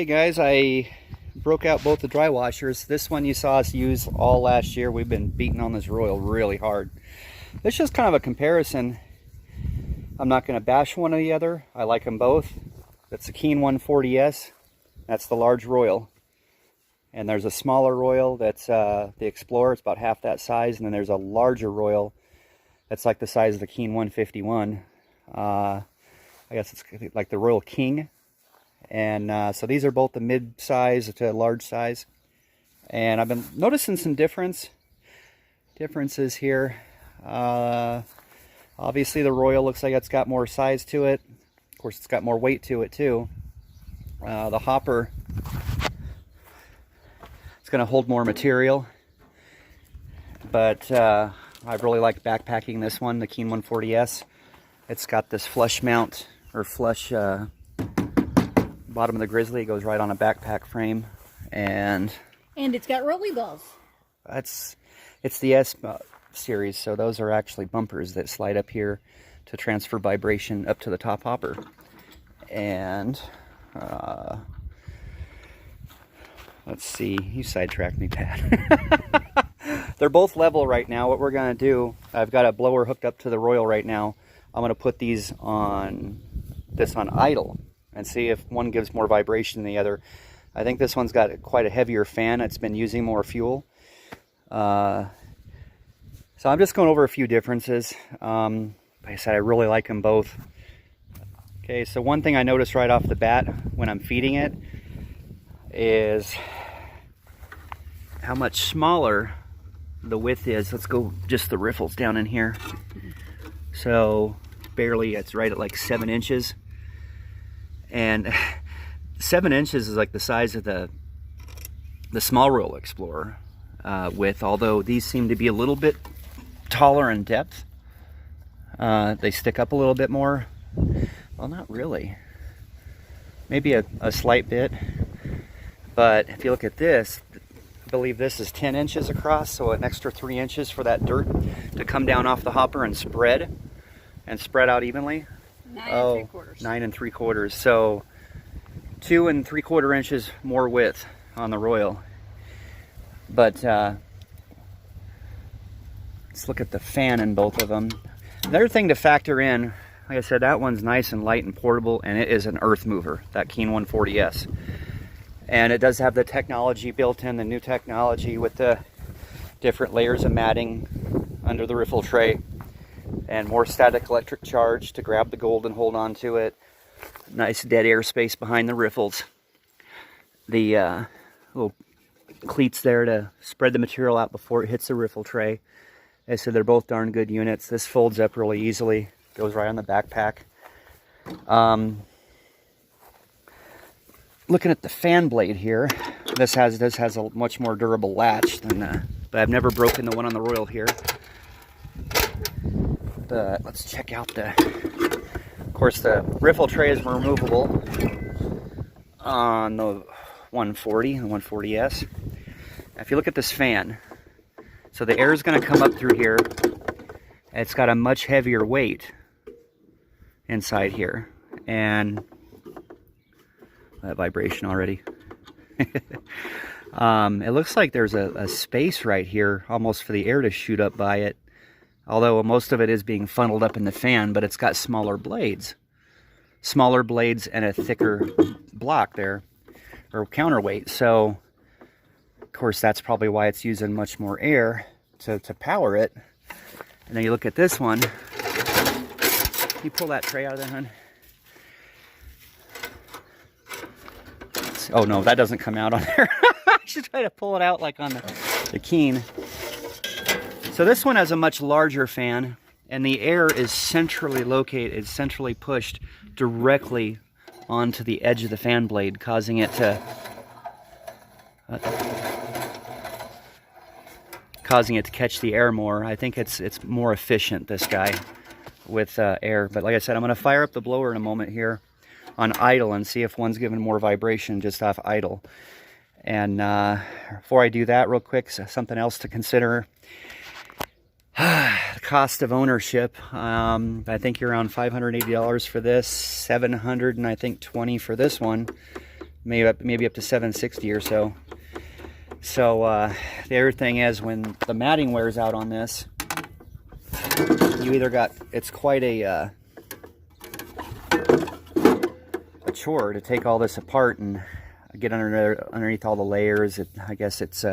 Hey guys, I broke out both the dry washers. This one you saw us use all last year. We've been beating on this Royal really hard. It's just kind of a comparison. I'm not going to bash one or the other. I like them both. That's the Keen 140S. That's the large Royal. And there's a smaller Royal that's the Explorer. It's about half that size. And then there's a larger Royal that's like the size of the Keen 151. I guess it's like the Royal King. And so these are both the mid-size to large size. And I've been noticing some differences here. Obviously the Royal looks like it's got more size to it. Of course it's got more weight to it too. The hopper, it's going to hold more material. But I really like backpacking this one, the Keen 140S. It's got this flush mount, or flush bottom of the Grizzly. It goes right on a backpack frame. And it's got rolly balls. It's the S series, so those are actually bumpers that slide up here to transfer vibration up to the top hopper. And let's see, you sidetracked me, Pat. They're both level right now. What we're going to do, I've got a blower hooked up to the Royal right now. I'm going to put these on idle and see if one gives more vibration than the other. I think this one's got quite a heavier fan. It's been using more fuel. So I'm just going over a few differences. Like I said, I really like them both. Okay, so one thing I noticed right off the bat when I'm feeding it is how much smaller the width is. Let's go just the riffles down in here. So barely, it's right at like 7 inches. And 7 inches is like the size of the small Royal Explorer width, although these seem to be a little bit taller in depth. They stick up a little bit more. Well, not really. Maybe a slight bit. But if you look at this, I believe this is 10 inches across, so an extra 3 inches for that dirt to come down off the hopper and spread out evenly. 9 3/4. 9 3/4. So 2 3/4 inches more width on the Royal. But let's look at the fan in both of them. Another thing to factor in, like I said, that one's nice and light and portable, and it is an earth mover, that Keen 140S. And it does have the technology built in, the new technology with the different layers of matting under the riffle tray. And more static electric charge to grab the gold and hold on to it. Nice dead air space behind the riffles. The little cleats there to spread the material out before it hits the riffle tray. As I said, they're both darn good units. This folds up really easily. Goes right on the backpack. Looking at the fan blade here, this has a much more durable latch than but I've never broken the one on the Royal here. But let's check out of course the riffle tray is removable on the 140, the 140S. If you look at this fan, so the air is going to come up through here. It's got a much heavier weight inside here, and that vibration already. It looks like there's a space right here almost for the air to shoot up by it. Although most of it is being funneled up in the fan, but it's got smaller blades. Smaller blades and a thicker block there, or counterweight. So, of course, that's probably why it's using much more air to power it. And then you look at this one. Can you pull that tray out of there, hon? Oh no, that doesn't come out on there. I should try to pull it out like on the Keen. So this one has a much larger fan, and the air is centrally located, centrally pushed directly onto the edge of the fan blade, causing it to catch the air more. I think it's more efficient, this guy, with air. But like I said, I'm going to fire up the blower in a moment here on idle and see if one's giving more vibration just off idle. And before I do that, real quick, something else to consider. The cost of ownership. I think you're around $580 for this, $700 and I think $20 for this one. maybe up to 760 or so. So the other thing is, when the matting wears out on this, you either got, it's quite a chore to take all this apart and get underneath all the layers. I guess it's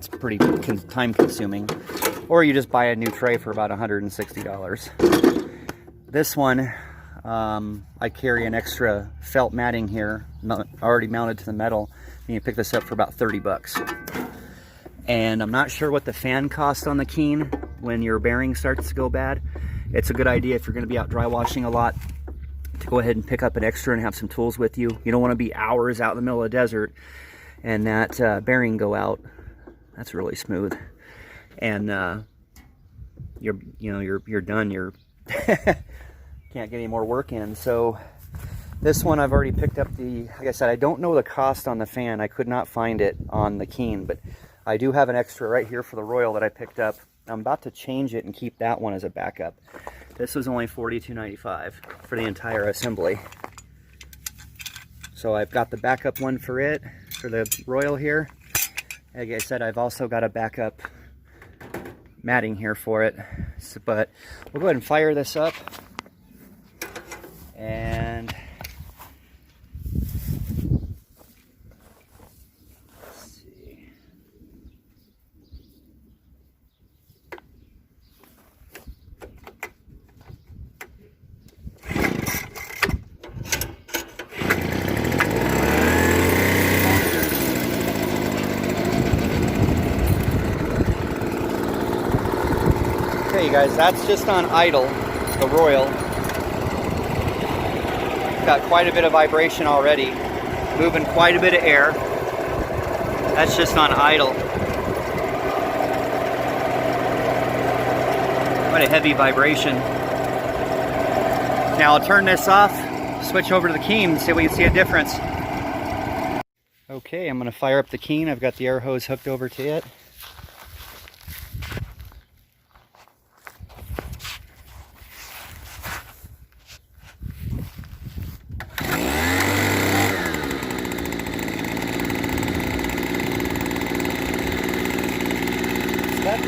pretty time consuming. Or you just buy a new tray for about $160. This one, I carry an extra felt matting here, already mounted to the metal. And you pick this up for about 30 bucks. And I'm not sure what the fan costs on the Keen when your bearing starts to go bad. It's a good idea if you're going to be out dry washing a lot to go ahead and pick up an extra and have some tools with you. You don't want to be hours out in the middle of the desert and that bearing go out. That's really smooth. And you're done. You're can't get any more work in. So this one I've already picked up like I said, I don't know the cost on the fan. I could not find it on the Keen, but I do have an extra right here for the Royal that I picked up. I'm about to change it and keep that one as a backup. This was only $42.95 for the entire assembly. So I've got the backup one for it, for the Royal here. Like I said, I've also got a backup matting here for it. So, but we'll go ahead and fire this up. And let's see. Okay, you guys, that's just on idle, the Royal. Got quite a bit of vibration already, moving quite a bit of air. That's just on idle. Quite a heavy vibration. Now I'll turn this off, switch over to the Keen, see if we can see a difference. Okay, I'm going to fire up the Keen. I've got the air hose hooked over to it.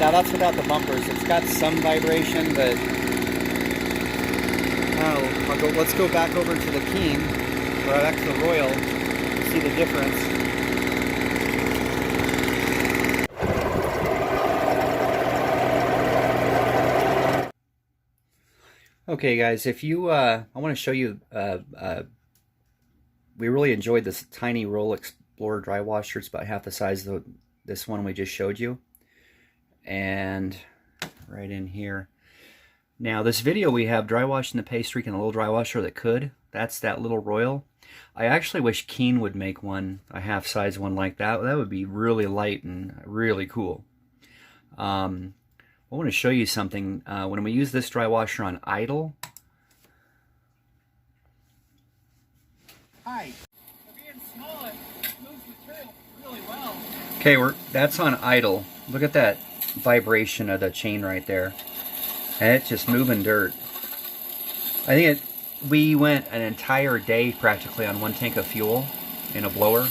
Now that's without the bumpers. It's got some vibration, but let's go back over to the Keen, or back to the Royal, and see the difference. Okay, guys, if you, I want to show you, we really enjoyed this tiny Roll Explorer dry washer. It's about half the size of this one we just showed you. And right in here. Now this video we have dry washing the pastry and a little dry washer that could. That's that little Royal. I actually wish Keen would make one, a half size one like that. That would be really light and really cool. I want to show you something. When we use this dry washer on idle. Hi. Being small, it moves material really well. Okay, that's on idle. Look at that vibration of the chain right there, and it's just moving dirt. I think we went an entire day practically on one tank of fuel in a blower.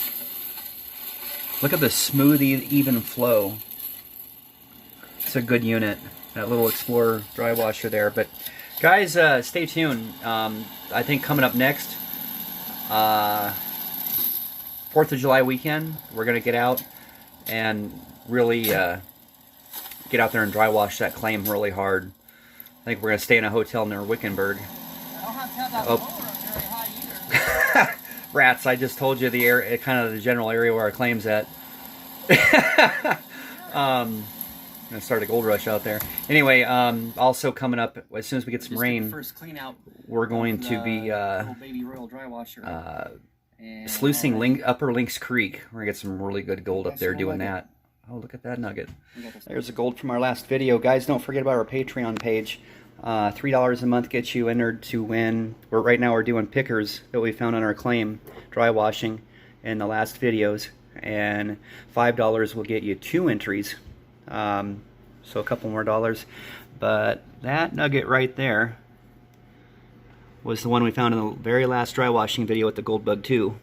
Look at the smooth, even flow. It's a good unit, that little Explorer dry washer there. But guys, stay tuned. I think coming up next, 4th of July weekend, we're gonna get out and really get out there and dry wash that claim really hard. I think we're going to stay in a hotel near Wickenburg. I don't have to have that blower up very high either. Rats, I just told you the area, kind of the general area where our claim's at. I'm going to start a gold rush out there. Anyway, also coming up, as soon as we get some rain, first clean out we're going to be baby Royal dry washer. sluicing Upper Lynx Creek. We're going to get some really good gold up there doing that. Oh, look at that nugget. There's the gold from our last video. Guys, don't forget about our Patreon page. $3 a month gets you entered to win. Right now we're doing pickers that we found on our claim, dry washing, in the last videos. And $5 will get you 2 entries. So a couple more dollars. But that nugget right there was the one we found in the very last dry washing video with the Gold Bug 2.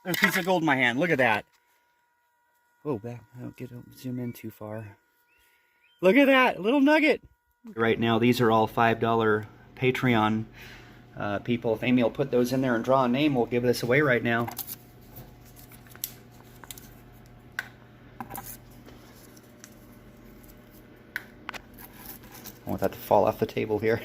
There's a piece of gold in my hand. Look at that. Oh, back. Don't zoom in too far. Look at that little nugget. Right now, these are all $5 Patreon people. If Amy will put those in there and draw a name, we'll give this away right now. I want that to fall off the table here.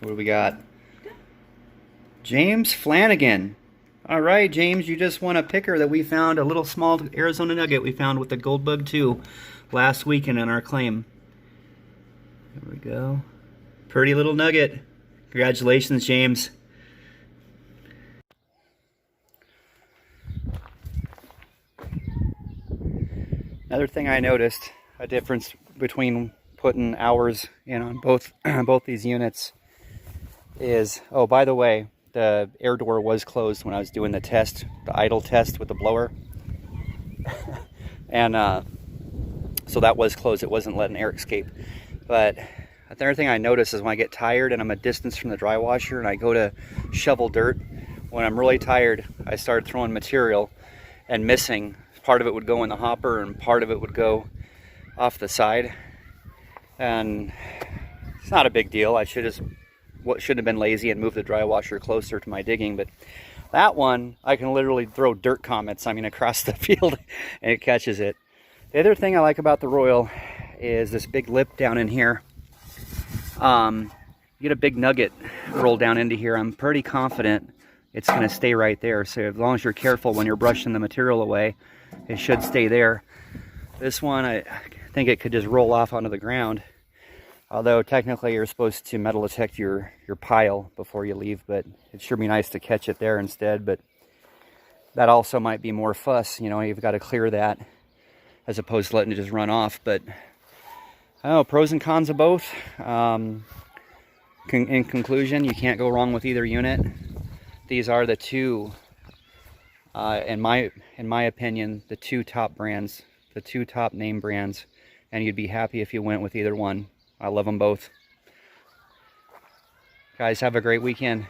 What do we got? James Flanagan. All right, James, you just won a picker that we found, a little small Arizona nugget we found with the gold bug 2 last weekend in our claim. There we go. Pretty little nugget. Congratulations, James. Another thing I noticed, a difference between putting hours in on both these units is, oh, by the way, the air door was closed when I was doing the test, the idle test with the blower. And so that was closed. It wasn't letting air escape. But the other thing I notice is when I get tired and I'm a distance from the dry washer and I go to shovel dirt, when I'm really tired, I start throwing material and missing. Part of it would go in the hopper and part of it would go off the side. And it's not a big deal. I should have been lazy and moved the dry washer closer to my digging, but that one I can literally throw dirt comets, across the field and it catches it. The other thing I like about the Royal is this big lip down in here. You get a big nugget roll down into here. I'm pretty confident it's going to stay right there. So as long as you're careful when you're brushing the material away, it should stay there. This one, I think it could just roll off onto the ground. Although technically you're supposed to metal detect your pile before you leave, but it'd sure be nice to catch it there instead. But that also might be more fuss, you've got to clear that as opposed to letting it just run off. But I don't know, pros and cons of both. In conclusion, you can't go wrong with either unit. These are the two, in my opinion, the two top brands, the two top name brands, and you'd be happy if you went with either one. I love them both. Guys, have a great weekend.